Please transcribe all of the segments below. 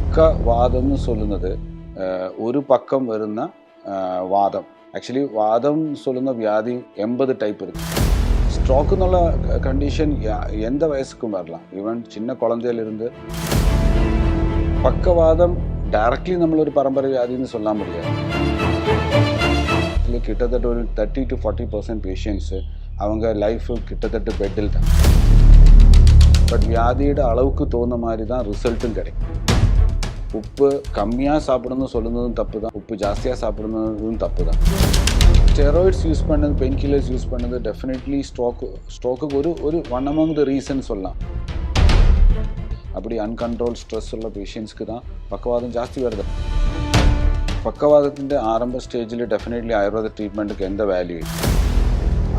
പക്കവാദം എന്ന് சொல்லுന്നത് ഒരു പക്കം വരുന്ന വാദം. ആക്ച്വലി വാദം சொல்லுന്ന வியாதி 80 டைப் இருக்கு. ஸ்ட்ரோக் എന്നുള്ള கண்டிஷன் எந்த வயசுக்கும் வரலாம். ஈவன் சின்ன குழந்தையிலிருந்து பக்கவாதம் டைரக்ட்லி நம்மளொரு பரம்பரை வியாதின்னு சொல்ல முடியாது. இதில் கிட்டத்தட்ட ஒரு 30 to 40% பேஷண்ட்ஸு அவங்க லைஃபு கிட்டத்தட்ட பெட்டில் தான். பட் வியாதியோட அளவுக்கு தோணுன மாதிரி தான் ரிசல்ட்டும் கிடைக்கும். உப்பு கம்மியாக சாப்பிடணும்னு சொல்லுனதும் தப்பு தான், உப்பு ஜாஸ்தியாக சாப்பிடணுன்றதும் தப்பு தான். ஸ்டெராய்ட்ஸ் யூஸ் பண்ணது, பெயின் கில்லர்ஸ் யூஸ் பண்ணது டெஃபினெட்லி ஸ்ட்ரோக்குக்கு ஒரு ஒன் அமங் த ரீசன் சொல்லலாம். அப்படி அன்கண்ட்ரோல் ஸ்ட்ரெஸ் உள்ள பேஷண்ட்ஸ்க்கு தான் பக்கவாதம் ஜாஸ்தி வருது. பக்கவாதத்திൻ്റെ ஆரம்ப ஸ்டேஜில் டெஃபினெட்லி ஆயுர்வேத ட்ரீட்மெண்ட்டுக்கு எந்த வேல்யூ இல்லை.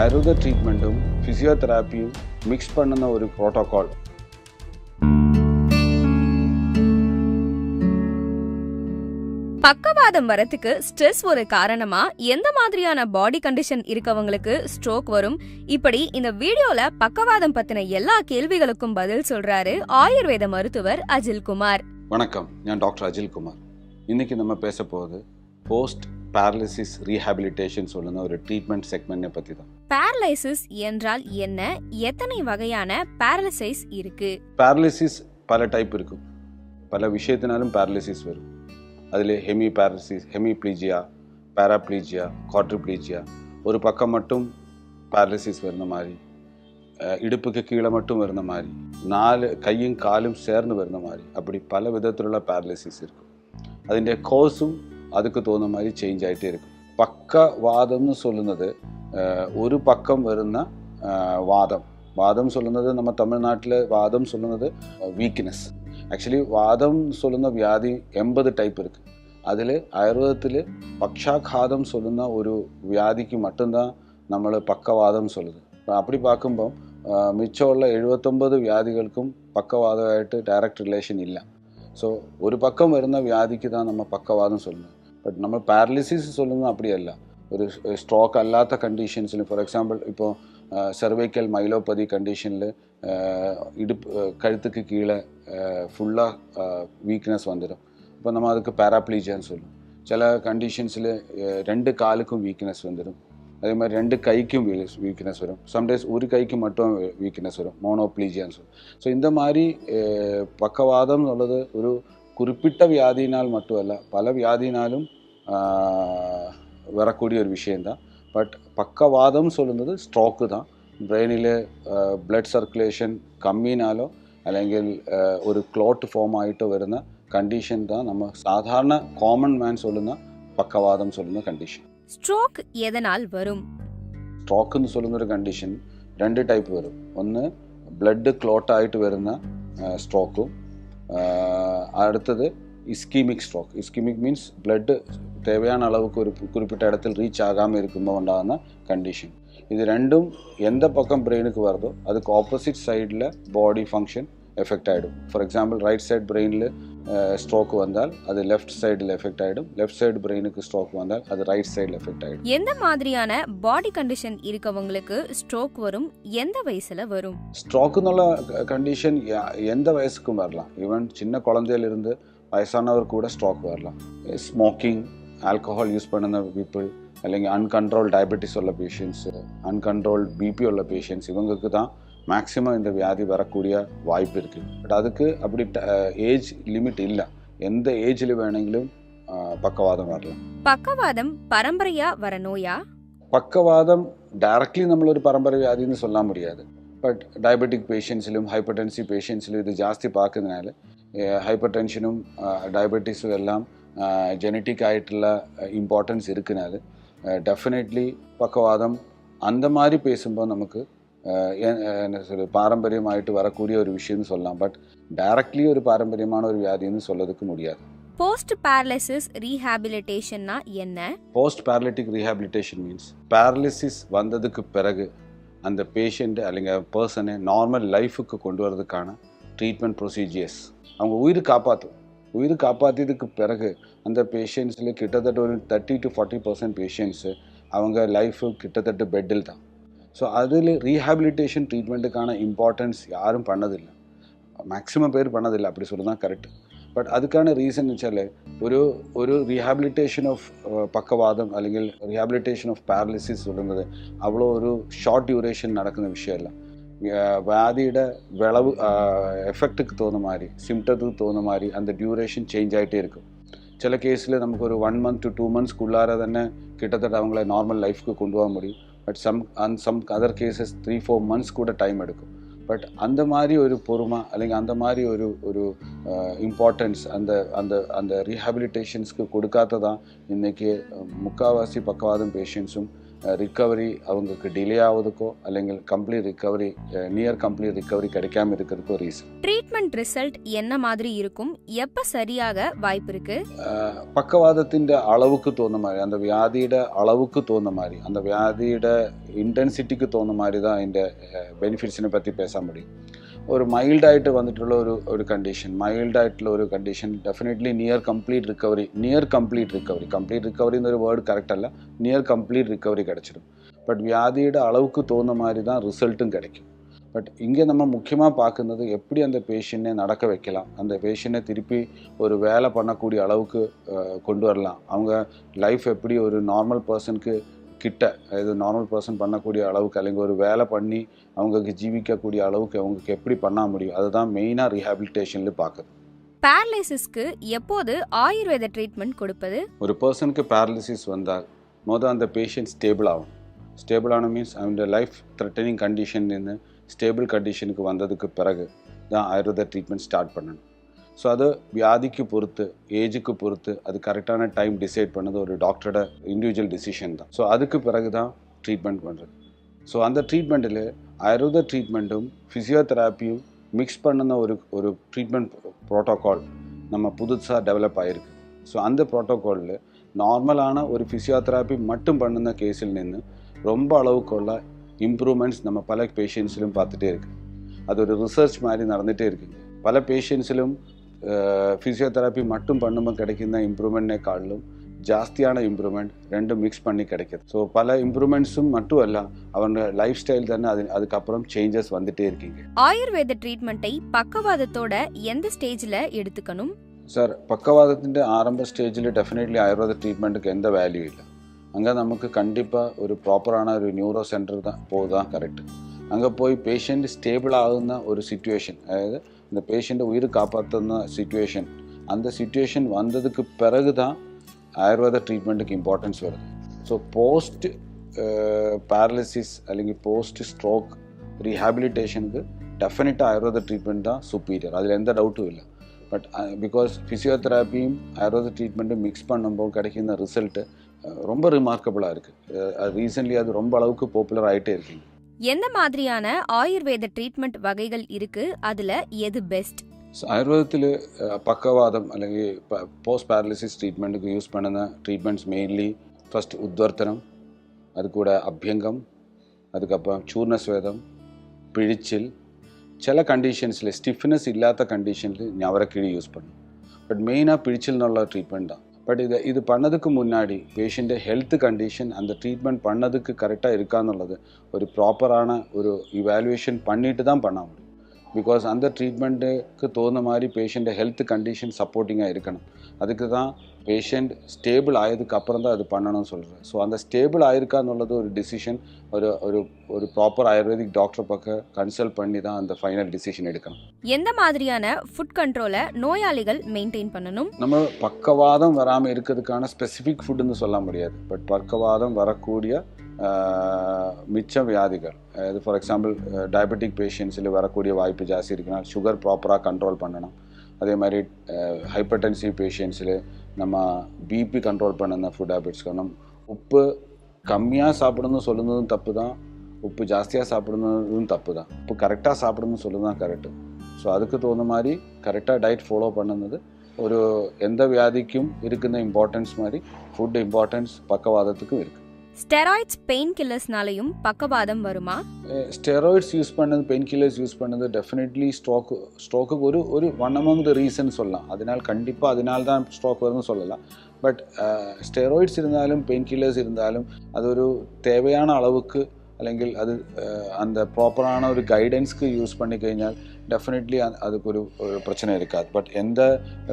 ആയുർവേദ ട്രീറ്റ്മെൻറ്റും ഫിസിയോതെറാപ്പിയും മിക്സ് பண்ணுന്ന ഒരു പ്രോട്ടോക്കോൾ. பக்கவாதம் வரத்துக்கு ஸ்ட்ரெஸ் ஒரு காரணமா, எந்த மாதிரியான பாடி கண்டிஷன் இருக்கவங்களுக்கு ஸ்ட்ரோக் வரும், இப்படி இந்த வீடியோல பக்கவாதம் பத்தின எல்லா கேள்விகளுக்கும் பதில் சொல்றாரு ஆயுர்வேத மருத்துவர் அஜில்குமார். வணக்கம், நான் டாக்டர் அஜில்குமார். இன்னைக்கு நம்ம பேச போகுது போஸ்ட் பேரலிசிஸ் ரீஹாபிலிட்டேஷன் சொல்லுன ஒரு ட்ரீட்மெண்ட் செக்மெண்ட்டை பற்றி தான். பேரலைசிஸ் என்றால் என்ன, எத்தனை வகையான பேரலிசிஸ் இருக்கு? பேரலிசிஸ் பல டைப் இருக்கும். பல விஷயத்தினாலும் பேரலிசிஸ் வரும். அதில் ஹெமி பேரலிசிஸ், ஹெமிப்ளீஜியா, பேராப்ளீஜியா, குவாட்ரிப்ளீஜியா, ஒரு பக்கம் மட்டும் பேரலிசிஸ் வருന്ന மாதிரி, இடுப்புக்கு கீழே மட்டும் வருന്ന மாதிரி, 4 கையும் காலும் சேர்ந்து வருന്ന மாதிரி, அப்படி பல விதத்திലുള്ള பேரலிசிஸ் இருக்கும். അതിൻ്റെ കോസും அதுக்கு தோணுன மாதிரி சேஞ்ச் ஆகிட்டே இருக்கும். பக்கவாதம்னு சொல்லுന്നത് ஒரு பக்கம் வருന്ന வாதம் சொல்லுന്നത് நம்ம தமிழ்நாட்டில் வாதம் சொல்லுന്നത് வீக்னஸ். ஆக்சுவலி வாதம் சொல்லுന്ന வியாதி 80 டைப் இருக்குது. அதில் ஆயுர்வேதத்தில் பக்ஷாகாதம் சொல்லுന്ന ஒரு வியாதிக்கு மட்டும்தான் നമ്മൾ பக்கவாதம் சொல்லுது. அப்படி பார்க்குമ്പോൾ மிச்சமுள்ள 79 வியாதிகளுக்கும் பக்கவாதமாയിട്ട് டைரக்ட் ரிலேஷன் இல்லை. ஸோ ஒரு பக்கம் வருന്ന வியாதிக்கு தான் நம்ம பக்கவாதம் சொல்லணும். பட் நம்ம பேரலிசிஸ் சொல்லணும் அப்படியല്ല. ஒரு ஸ்ட்ரோக் அல்லாத கண்டிஷன்ஸில், ஃபார் எக்ஸாம்பிள் இப்போ செர்வைக்கல் மைலோபதி கண்டிஷனில் கழுத்துக்கு கீழே ஃபுல்லாக வீக்னஸ் வந்துடும். இப்போ நம்ம அதுக்கு பேராப்ளீஜியான்னு சொல்லுவோம். சில கண்டிஷன்ஸில் 2 காலுக்கும் வீக்னஸ் வந்துடும். அதே மாதிரி 2 கைக்கும் வீக்னஸ் வரும். சம்டைம்ஸ் ஒரு கைக்கு மட்டும் வீக்னஸ் வரும், மோனோப்ளீஜியான்னு சொல்லும். ஸோ இந்த மாதிரி பக்கவாதம் உள்ளது ஒரு குறிப்பிட்ட வியாதினால் மட்டுமல்ல, பல வியாதினாலும் வரக்கூடிய ஒரு விஷயந்தான். பட் பக்கவாதம் சொல்லுന്നത് ஸ்ட்ரோக்கு தான். ബ്രെയിനിൽ ബ്ലഡ് സർക്കുലേഷൻ കമ്മിനാലോ അല്ലെങ്കിൽ ഒരു ക്ലോട്ട് ഫോം ആയിട്ടോ വരുന്ന കണ്ടീഷൻ தான் நம்ம சாதாரண காமன் மேன் சொல்லுന്ന பக்கவாதம் சொல்லுന്ന கண்டிஷன். ஸ்ட்ரோக் எதனால் வரும்? സ്ട്രോക്ക് சொல்லுന്ന ഒരു കണ്ടീഷൻ 2 ടൈപ്പ് വരും. ഒന്ന് ബ്ലഡ് ക്ലോട്ട് ആയിട്ട് വരുന്ന സ്ട്രോക്കും, அடுத்தது ischaemic stroke. Ischaemic means blood தேவையான அளவுக்கு ஒரு குறிப்பிட்ட இடத்தில் ரீச் ஆகாமல் இருக்கும்போது உண்டான கண்டிஷன். இது ரெண்டும் எந்த பக்கம் பிரெயினுக்கு வருதோ அதுக்கு ஆப்போசிட் சைடில் பாடி ஃபங்க்ஷன் எஃபெக்ட் ஆகிடும். ஃபார் எக்ஸாம்பிள் ரைட் சைட் பிரெயினில் ஸ்ட்ரோக் வந்தால் அது லெஃப்ட் சைடில் எஃபெக்ட் ஆகிடும். லெஃப்ட் சைடு பிரெயினுக்கு ஸ்ட்ரோக் வந்தால் அது ரைட் சைடில் எஃபெக்ட் ஆகிடும். எந்த மாதிரியான பாடி கண்டிஷன் இருக்கவங்களுக்கு ஸ்ட்ரோக் வரும், எந்த வயசில் வரும்? ஸ்ட்ரோக் എന്നുള്ള கண்டிஷன் எந்த வயசுக்கும் வரலாம். ஈவன் சின்ன குழந்தையிலிருந்து வயசானவர் கூட ஸ்ட்ரோக் வரலாம். ஸ்மோக்கிங், ஆல்கஹால் யூஸ் பண்ணுന്ന பீப்புள், അല്ലെങ്കിൽ அன்கண்ட்ரோல் டயபெட்டிஸ் உள்ள பேஷண்ட்ஸு, அன்கண்ட்ரோல் பிபி உள்ள பேஷண்ட்ஸ், இவங்களுக்கு தான் மேக்ஸிமம் இந்த வியாதி வரக்கூடிய வாய்ப்பு இருக்குது. பட் அதுக்கு அப்படி ஏஜ் லிமிட் இல்லை. எந்த ஏஜில் வேണമെങ്കിലും பக்கவாதம் வரலாம். பக்கவாதம் பரம்பரையா வர நோயா? பக்கவாதம் டைரக்ட்லி നമ്മളൊരു പരമ്പര വ്യാധി എന്ന് சொல்ல முடியாது. பட் டயபெட்டிக் பேஷண்ட்ஸிலும் ஹைப்பர்டென்சிவ் பேஷண்ட்ஸிலும் இது ஜாஸ்தி பார்க்கறதுனால ഹൈപ്പർ ടെൻഷനും ഡയബറ്റീസും എല്ലാം ജനറ്റിക് ആയിട്ടുള്ള ഇമ്പോർട്ടൻസ് ഇരിക്കുന്നതിനാൽ ഡെഫിനറ്റ്ലി പക്കവാദം அந்த மாதிரி பேசும்போது நமக்கு என்ன சொல்ல பாரம்பரியமாயிட்டு வரக்கூடிய ஒரு விஷயம்னு சொல்லலாம். பட் டைரக்ட்லி ஒரு பாரம்பரியமான ஒரு வியாதின்னு சொல்லதுக்கு முடியாது. போஸ்ட் பேரலிசிஸ் ரீஹாபிலிட்டேஷன்னா என்ன? Post paralytic rehabilitation means paralysis வந்ததுக்கு பிறகு அந்த பேஷண்ட் அல்லங்க பர்சனை நார்மல் லைஃபுக்கு கொண்டு வரதுக்கான ட்ரீட்மெண்ட் ப்ரொசீஜர்ஸ். அவங்க உயிர் காப்பாற்றியதுக்கு பிறகு அந்த பேஷண்ட்ஸில் கிட்டத்தட்ட ஒரு 30 to 40% பேஷண்ட்ஸு அவங்க லைஃபு கிட்டத்தட்ட பெட்டில் தான். ஸோ அதில் ரீஹாபிலிட்டேஷன் ட்ரீட்மெண்ட்டுக்கான இம்பார்ட்டன்ஸ் யாரும் பண்ணதில்லை. மேக்ஸிமம் பேர் பண்ணதில்லை, அப்படி சொல்லி தான் கரெக்டு. பட் அதுக்கான ரீசன் வச்சாலே ஒரு ரீஹாபிலிட்டேஷன் ஆஃப் பக்கவாதம் അല്ലെങ്കിൽ ரீஹாபிலிட்டேஷன் ஆஃப் പാരലിസിസ് சொல்லுന്നത് அவ்வளோ ஒரு ஷார்ட் டியூரேஷன் நடക്കുന്ന விஷயம் വ്യാധിയുടെ വിളവ് എഫക്റ്റുക്ക് തോന്നുന്ന മാതിരി സിംറ്റத்துக்கு തോന്നുന്ന മാതിരി அந்த ഡ്യൂറേഷൻ ചേഞ്ച് ആയിട്ടേ இருக்கும். சில கேஸில் நமக்கு ஒரு 1 month to 2 monthsக்குள்ளார തന്നെ கிட்டத்தட்ட அவங்கள நார்மல் லைஃப்க்கு கொண்டு போக முடியும். But some other cases 3-4 months கூட டைம் எடுக்கும். பட் அந்த மாதிரி ஒரு பொறுமை അല്ലെങ്കിൽ அந்த மாதிரி ஒரு இம்பார்ட்டன்ஸ் அந்த அந்த அந்த ரீஹாபிலிட்டேஷன்ஸ்க்கு கொடுக்காததான் இன்றைக்கி முக்கால்வாசி பக்கவாதம் பேஷண்ட்ஸும் ரிக்கவரி அவங்களுக்கு டிலே ஆகுதுக்கோ അല്ലെങ്കിൽ complete recovery near complete recovery கிடைக்காம இருக்கிறதுக்கோ ரீசன். ட்ரீட்மெண்ட் ரிசல்ட் என்ன மாதிரி இருக்கும், எப்ப சரியாக வாய்ப்பு இருக்கு? பக்கவாதத்திൻ്റെ அளவுக்கு തോന്നുന്ന மாதிரி அந்த வியாதிയുടെ அளவுக்கு തോന്നുന്ന மாதிரி அந்த வியாதிയുടെ இன்டென்சிட்டிக்கு തോന്നുന്ന மாதிரி தான் இந்த பெனிஃபிட்ஸினை பற்றி பேச முடியும். ஒரு மைல்டாയിട്ട് വന്നിട്ടുള്ള ഒരു condition definitely near complete recovery complete recovery എന്നൊരു വേർഡ് കറക്റ്റ് അല്ല, നിയർ കംപ്ലീറ്റ് റിക്കവറി கிடைச்சிடும். பட் வியாதியோட அளவுக்கு தோணுன மாதிரி தான் ரிசல்ட்டும் கிடைக்கும். பட் இங்கே நம்ம முக்கியமாக பார்க்குறது எப்படி அந்த பேஷண்ட்டை நடக்க வைக்கலாம், அந்த பேஷண்ட்டை திருப்பி ஒரு வேலை பண்ணக்கூடிய அளவுக்கு கொண்டு வரலாம், அவங்க லைஃப் எப்படி ஒரு நார்மல் பர்சனுக்கு கிட்ட அதாவது நார்மல் பர்சன் பண்ணக்கூடிய அளவுக்கு അല്ലെങ്കിൽ ஒரு வேலை பண்ணி அவங்களுக்கு ஜீவிக்கக்கூடிய அளவுக்கு அவங்களுக்கு எப்படி பண்ண முடியும், அதுதான் மெயினாக ரீஹாபிலிட்டேஷனில் பார்க்குது. பேரலிசிஸ்க்கு எப்போது ஆயுர்வேத ட்ரீட்மெண்ட் கொடுப்பது? ஒரு பர்சனுக்கு பேரலிசிஸ் வந்தால் அந்த பேஷண்ட் ஸ்டேபிள் ஆகும். ஸ்டேபிள் ஆன மீன்ஸ் அவங்க லைஃப் த்ரெட்டனிங் கண்டிஷன்லேருந்து ஸ்டேபிள் கண்டிஷனுக்கு வந்ததுக்கு பிறகு தான் ஆயுர்வேத ட்ரீட்மெண்ட் ஸ்டார்ட் பண்ணணும். ஸோ அது வியாதிக்கு பொறுத்து ஏஜுக்கு பொறுத்து அது கரெக்டான டைம் டிசைட் பண்ணது ஒரு டாக்டரோட இண்டிவிஜுவல் டிசிஷன் தான். ஸோ அதுக்கு பிறகு தான் ட்ரீட்மெண்ட் பண்ணுறது. ஸோ அந்த ட்ரீட்மெண்ட்டில் ஆயுர்வேத ட்ரீட்மெண்ட்டும் ஃபிசியோதெராப்பியும் மிக்ஸ் பண்ணுன ஒரு ட்ரீட்மெண்ட் ப்ரோட்டோகால் நம்ம புதுசாக டெவலப் ஆகிருக்கு. ஸோ அந்த ப்ரோட்டோகாலில் நார்மலான ஒரு ஃபிசியோதெராப்பி மட்டும் பண்ணுன கேஸில் நின்று ரொம்ப அளவுக்குள்ள இம்ப்ரூவ்மெண்ட்ஸ் நம்ம பல பேஷண்ட்ஸிலும் பார்த்துட்டே இருக்குது. அது ஒரு ரிசர்ச் மாதிரி நடந்துகிட்டே இருக்குங்க. பல பேஷண்ட்ஸிலும் ஃபிசியோதெராப்பி மட்டும் பண்ணும்போது கிடைக்கிற இம்ப்ரூவ்மெண்ட்னே காட்டிலும் ஜாஸ்தியான இம்ப்ரூவ்மெண்ட் ரெண்டும் மிக்ஸ் பண்ணி கிடைக்கிது. ஸோ பல இம்ப்ரூவ்மெண்ட்ஸும் மட்டும் அல்ல, அவங்க லைஃப் ஸ்டைல் தானே அதுக்கப்புறம் சேஞ்சஸ் வந்துட்டே இருக்கீங்க. ஆயுர்வேத ட்ரீட்மெண்ட்டை பக்கவாதத்தோட எந்த ஸ்டேஜில் எடுத்துக்கணும் சார்? பக்கவாதத்திൻ്റെ ஆரம்ப ஸ்டேஜில் டெஃபினெட்லி ஆயுர்வேத ட்ரீட்மெண்ட்டுக்கு எந்த வேல்யூ இல்லை. அங்கே நமக்கு கண்டிப்பாக ஒரு ப்ராப்பரான ஒரு நியூரோ சென்டர் தான் போகுதான் கரெக்டு. அங்கே போய் பேஷண்ட் ஸ்டேபிள் ஆகுന്ന ஒரு சிச்சுவேஷன், அதாவது இந்த பேஷண்ட்டை உயிர் காப்பாற்றுന്ന சிச்சுவேஷன், அந்த சிச்சுவேஷன் வந்ததுக்கு பிறகு தான் ஆயுர்வேத ட்ரீட்மெண்ட்டுக்கு இம்பார்ட்டன்ஸ் வருது. ஸோ போஸ்ட் பேரலிசிஸ் അല്ലെങ്കിൽ போஸ்ட் ஸ்ட்ரோக் ரீஹாபிலிட்டேஷனுக்கு டெஃபினட்டாக ஆயுர்வேத ட்ரீட்மெண்ட் தான் சுப்பீரியர், அதில் எந்த டவுட்டும் இல்லை. பட் பிகாஸ் ஃபிசியோதெராப்பியும் ஆயுர்வேத ட்ரீட்மெண்ட்டும் மிக்ஸ் பண்ணும்போது கிடைக்கிற ரிசல்ட்டு ரொம்ப ரிமார்க்கபுளாக இருக்குது. ரீசன்ட்லி அது ரொம்ப அளவுக்கு பாப்புலர் ஆகிட்டே இருக்குங்க. எந்த மாதிரியான ஆயுர்வேத ட்ரீட்மெண்ட் வகைகள் இருக்கு, அதுல எது பெஸ்ட்? ஆயுர்வேதத்தில் பக்கவாதம் അല്ലെങ്കിൽ போஸ்ட் பேரலிசிஸ் ட்ரீட்மெண்ட்டுக்கு யூஸ் பண்ணுന്ന ட்ரீட்மெண்ட்ஸ் மெயின்லி ஃபர்ஸ்ட் உத்வர்த்தனம், அது கூட அபியங்கம், அதுக்கப்புறம் சூர்ணஸ்வேதம், பிழிச்சில், சில கண்டிஷன்ஸில் ஸ்டிஃப்னஸ் இல்லாத கண்டிஷனில் ஞவரக்கிழி யூஸ் பண்ணும். பட் மெயினாக பிழிச்சில்னுள்ள ட்ரீட்மெண்ட் தான். பட் இது பண்ணதுக்கு முன்னாடி பேஷண்ட்டு ஹெல்த் கண்டிஷன் அந்த ட்ரீட்மெண்ட் பண்ணதுக்கு கரெக்டாக இருக்காന്നുള്ളത് ஒரு ப்ராப்பரான ஒரு இவாலுவேஷன் பண்ணிட்டு தான் பண்ண முடியும். பிகாஸ் அந்த ட்ரீட்மெண்ட்டுக்கு தோணுன மாதிரி பேஷண்ட்டு ஹெல்த் கண்டிஷன் சப்போர்ட்டிங்காக இருக்கணும். அதுக்கு தான் பேஷண்ட் ஸ்டேபிள் ஆயதுக்கு அப்புறம் தான் அது பண்ணணும்னு சொல்கிறேன். ஸோ அந்த ஸ்டேபிள் ஆயிருக்காന്നുള്ളത് ஒரு டிசிஷன் ஒரு ப்ராப்பர் ஆயுர்வேதிக் டாக்டர் பக்கம் கன்சல்ட் பண்ணி தான் அந்த ஃபைனல் டிசிஷன் எடுக்கணும். எந்த மாதிரியான ஃபுட் கண்ட்ரோலை நோயாளிகள் மெயின்டைன் பண்ணணும்? நம்ம பக்கவாதம் வராமல் இருக்கிறதுக்கான ஸ்பெசிஃபிக் ஃபுட்டுன்னு சொல்ல முடியாது. பட் பக்கவாதம் வரக்கூடிய மிச்ச வியாதிகள், அதாவது ஃபார் எக்ஸாம்பிள் டயபெட்டிக் பேஷண்ட்ஸில் வரக்கூடிய வாய்ப்பு ஜாஸ்தி இருக்குன்னா சுகர் ப்ராப்பராக கண்ட்ரோல் பண்ணணும். அதே மாதிரி ஹைப்பர்டென்சிவ் பேஷண்ட்ஸில் நம்ம பிபி கண்ட்ரோல் பண்ணுന്ന ஃபுட் ஹேபிட்ஸ் காரணம். உப்பு கம்மியாக சாப்பிடணும்னு சொல்லுறதும் தப்பு தான், உப்பு ஜாஸ்தியாக சாப்பிடணுன்றதும் தப்பு தான். உப்பு கரெக்டாக சாப்பிடணும்னு சொல்லுறது தான் கரெக்டு. ஸோ அதுக்கு தகுந்த மாதிரி கரெக்டாக டயட் ஃபாலோ பண்ணுന്നത് ஒரு எந்த வியாதிக்கும் இருக்குന്ന இம்பார்ட்டன்ஸ் மாதிரி ஃபுட் இம்பார்ட்டன்ஸ் பக்கவாதத்துக்கும் இருக்குது. ஸ்டெராய்ட்ஸ் பெயின் கில்லர்ஸ்னாலையும் பக்கவாதம் வருமா? ஸ்டெராய்ட்ஸ் யூஸ் பண்ணது, பெயின் கில்லர்ஸ் யூஸ் பண்ணது டெஃபினெட்லி ஸ்ட்ரோக்கு ஒரு ஒன் அமங் த ரீசன் சொல்லலாம். அதனால தான் ஸ்ட்ரோக் வரும்னு சொல்லலாம். பட் ஸ்டெராய்ட்ஸ் இருந்தாலும் பெயின் கில்லர்ஸ் இருந்தாலும் அது ஒரு தேவையான அளவுக்கு അല്ലെങ്കിൽ അത് அந்த ப்ராப்பரான ஒரு கைடன்ஸ்க்கு யூஸ் பண்ணி കഴിഞ്ഞால் டெஃபினெட்லி அதுக்கு ஒரு பிரச்சனை இருக்காது. பட் எந்த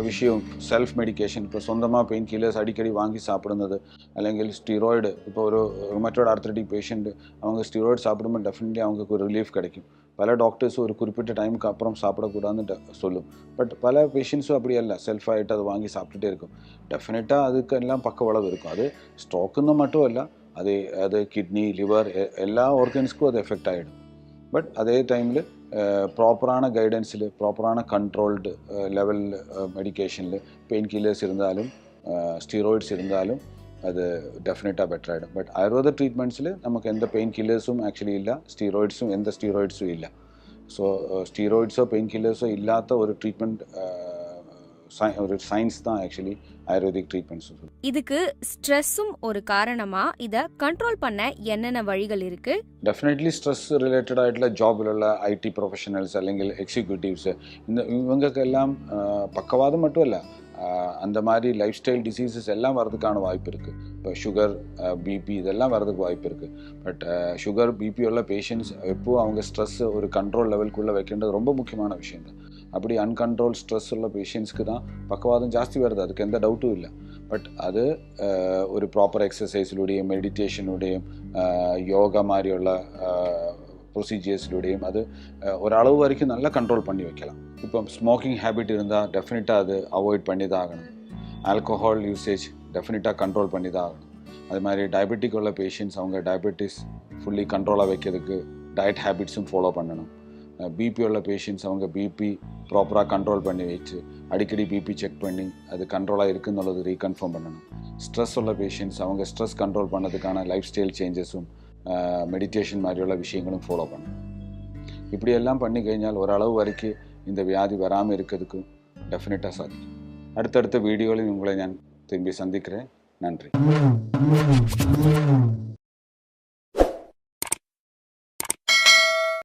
விஷயம் செல்ஃப் மெடிக்கேஷன், இப்போ சொந்தமாக பெயின் கில்லர்ஸ் அடிக்கடி வாங்கி சாப்பிடுന്നത്, അല്ലെങ്കിൽ ஸ்டீராய்டு, இப்போ ஒரு ருமட்டோய்டு ஆர்த்ரைட்டிக் பேஷண்ட் அவங்க ஸ்டீராய்டு சாப்பிடும்போது டெஃபினெட்லி அவங்களுக்கு ஒரு ரிலீஃப் கிடைக்கும். பல டாக்டர்ஸும் ஒரு குறிப்பிட்ட டைமுக்கு அப்புறம் சாப்பிடக்கூடாதுன்னு சொல்லும். பட் பல பேஷண்ட்ஸும் அப்படி அல்ல, செல்ஃபாகிட்டு அதை வாங்கி சாப்பிட்டுட்டே இருக்கும். டெஃபினட்டாக அதுக்கெல்லாம் பக்க விளைவு இருக்கும். அது ஸ்ட்ரோக்குன்னு மட்டும் இல்லை, அது கிட்னி, லிவர் எல்லா ஆர்கன்ஸ்க்கும் அது எஃபெக்ட் ஆகிடும். பட் அதே டைமில் ப்ராப்பரான கைடன்ஸில், ப்ராப்பரான கண்ட்ரோல்டு லெவல் மெடிக்கேஷனில் பெயின் கில்லர்ஸ் இருந்தாலும் ஸ்டீராய்ட்ஸ் இருந்தாலும் அது டெஃபினட்டாக பெட்டர் ஆகிடும். பட் ஆயுர்வேத ட்ரீட்மெண்ட்ஸில் நமக்கு எந்த பெயின் கில்லர்ஸும் ஆக்சுவலி இல்லை, எந்த ஸ்டீராய்ட்ஸும் இல்லை. ஸோ ஸ்டீராய்ட்ஸோ பெயின் கில்லர்ஸோ இல்லாத ஒரு ட்ரீட்மெண்ட் ஒரு சயின்ஸ் தான் ஆக்சுவலி ஆயுர்வேதிக் ட்ரீட்மெண்ட்ஸ். இதுக்கு ஸ்ட்ரெஸ்ஸும் ஒரு காரணமா? இதை கண்ட்ரோல் பண்ண என்னென்ன வழிகள் இருக்கு? டெஃபினெட்லி ஸ்ட்ரெஸ் ரிலேட்டட் ஆகிட்டுல ஜாபில் உள்ள ஐடி ப்ரொஃபஷனல்ஸ் അല്ലെങ്കിൽ எக்ஸிக்யூட்டிவ்ஸு இவங்களுக்கெல்லாம் பக்கவாதம் மட்டும் இல்லை, அந்த மாதிரி லைஃப் ஸ்டைல் டிசீசஸ் எல்லாம் வரதுக்கான வாய்ப்பு இருக்குது. இப்போ சுகர், பிபி இதெல்லாம் வரதுக்கு வாய்ப்பு இருக்குது. பட் சுகர், பிபி உள்ள பேஷண்ட்ஸ் எப்போ அவங்க ஸ்ட்ரெஸ் ஒரு கண்ட்ரோல் லெவலுக்குள்ளே வைக்கின்றது ரொம்ப முக்கியமான விஷயம் தான். அப்படி அன்கண்ட்ரோல் ஸ்ட்ரெஸ் உள்ள பேஷண்ட்ஸ்க்கு தான் பக்கவாதம் ஜாஸ்தி வருது, அதுக்கு எந்த டவுட்டும் இல்லை. பட் அது ஒரு ப்ராப்பர் எக்ஸசைஸிലൂടെയും மெடிடேஷனுடையும் யோகா மாதிரிയുള്ള ப்ரொசீஜர்ஸ்ലൂടെയും அது ஒரளவு வரைக்கும் நல்லா கண்ட்ரோல் பண்ணி வைக்கலாம். இப்போ ஸ்மோக்கிங் ஹேபிட் இருந்தால் டெஃபினட்டாக அது அவாய்ட் பண்ணி தான் ஆகணும். ஆல்கஹால் யூசேஜ் டெஃபினட்டாக கண்ட்ரோல் பண்ணி தான் ஆகணும். அது மாதிரி டயபெட்டிக் உள்ள பேஷண்ட்ஸ் அவங்க டயபெட்டிஸ் ஃபுல்லி கண்ட்ரோலாக வைக்கிறதுக்கு டயட் ஹேபிட்ஸும் ஃபாலோ பண்ணணும். பிபி உள்ள பேஷண்ட்ஸ் அவங்க பிபி ப்ராப்பராக கண்ட்ரோல் பண்ணி வச்சு அடிக்கடி பிபி செக் பண்ணி அது கண்ட்ரோலாக இருக்குന്നുള്ളത് ரீகன்ஃபார்ம் பண்ணணும். ஸ்ட்ரெஸ் உள்ள பேஷண்ட்ஸ் அவங்க ஸ்ட்ரெஸ் கண்ட்ரோல் பண்ணதுக்கான லைஃப் ஸ்டைல் சேஞ்சஸும் மெடிடேஷன் மாதிரியுள்ள விஷயங்களும் ஃபாலோ பண்ணணும். இப்படியெல்லாம் பண்ணி കഴിഞ്ഞാൽ ஒரளவு வரைக்கும் இந்த வியாதி வராமல் இருக்கிறதுக்கும் டெஃபினட்டாக சாதிக்கும். அடுத்தடுத்த வீடியோவில் உங்களை நான் திரும்பி சந்திக்கிறேன். நன்றி.